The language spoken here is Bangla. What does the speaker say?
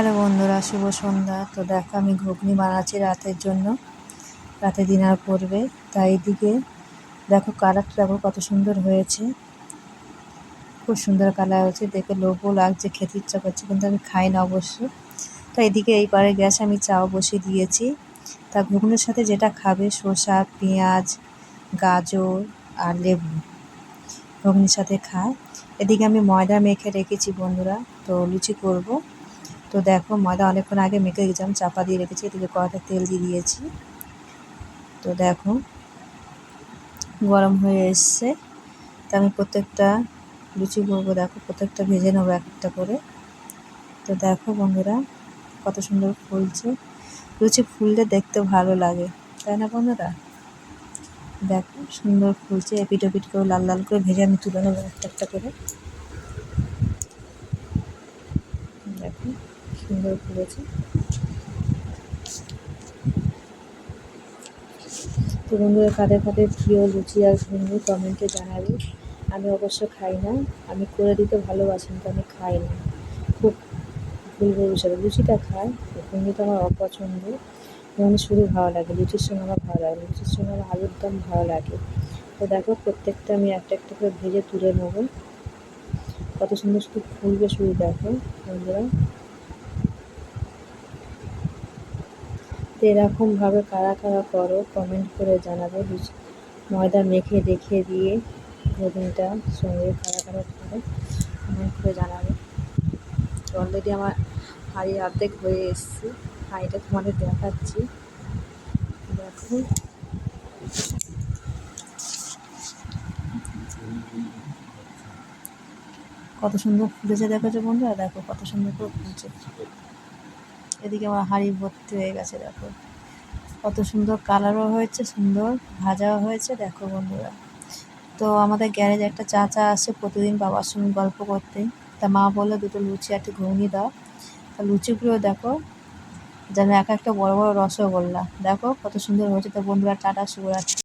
হ্যালো বন্ধুরা, শুভ সন্ধ্যা। তো দেখো আমি ঘুগনি বানাচ্ছি রাতের জন্য, রাতে ডিনার করবে। তাই এদিকে দেখো কালারটা দেখো কত সুন্দর হয়েছে, খুব সুন্দর কালার হয়েছে, দেখে লোভও লাগছে, খেতে ইচ্ছা করছে, কিন্তু আমি খাই না অবশ্য। তো এদিকে এই পারে গ্যাসে আমি চাও বসিয়ে দিয়েছি। তা ঘুগনির সাথে যেটা খাবে শসা, পেঁয়াজ, গাজর আর লেবু ঘুগনির সাথে খায়। এদিকে আমি ময়দা মেখে রেখেছি বন্ধুরা, তো লুচি করব। তো দেখো ময়দা অনেকক্ষণ আগে মেখে রেখেছিলাম, চাপা দিয়ে রেখেছি। এদিকে কড়াইতে তেল দিয়ে দিয়েছি। তো দেখো গরম হয়ে এসছে। তো আমি প্রত্যেকটা লুচি করবো, দেখো প্রত্যেকটা ভেজে নেবো এক একটা করে। তো দেখো বন্ধুরা কত সুন্দর ফুলছে, লুচি ফুললে দেখতে ভালো লাগে, তাই না বন্ধুরা? দেখো সুন্দর ফুলছে, এপিট ওপিট করে লাল লাল করে ভেজে আমি তুলে নেবো একটা একটা করে। দেখো সুন্দর ফুলেছে। তো বন্ধুরা কাদের কাদের প্রিয় লুচি আর ঘুগনি কমেন্টে জানাবে। আমি অবশ্য খাই না, আমি করে দিতে ভালোবাসি কিন্তু আমি খাই না, খুব ভুল ভবিষ্যতে। লুচিটা খাই, ঘুগনিটা আমার অপছন্দ। ঘুগনি শুধু ভালো লাগে, লুচির সঙ্গে আমার ভালো লাগে, লুচির সঙ্গে আমার আলুর দম ভালো লাগে। তো দেখো প্রত্যেকটা আমি একটা একটা করে ভেজে তুলে নেবো। কত সুন্দর শুধু ফুলবে, শুধু দেখো বন্ধুরা। তো এরকমভাবে কারা কারা করো কমেন্ট করে জানাবে। ময়দা মেখে রেখে দিয়ে ঘুগনিটা সঙ্গে কারা কারা করে কমেন্ট করে জানাবে। তো অলরেডি আমার হাঁড়ি অর্ধেক হয়ে এসছে, হাঁড়িটা তোমাদের দেখাচ্ছি। দেখো কত সুন্দর ফুলেছে, দেখেছো বন্ধুরা? দেখো কত সুন্দর করে ফুলছে। এদিকে আমার হাঁড়ি ভর্তি হয়ে গেছে, দেখো কত সুন্দর কালারও হয়েছে, সুন্দর ভাজাও হয়েছে। দেখো বন্ধুরা, তো আমাদের গ্যারেজে একটা চাচা আসে প্রতিদিন বাবার সঙ্গে গল্প করতে। তা মা বললো দুটো লুচি একটু ঘুগনি দাও। তা লুচিগুলো দেখো যেন এক একটা বড় বড় রসগোল্লা, দেখো কত সুন্দর হয়েছে। তো বন্ধুরা টাটা, শুভরাত্রি।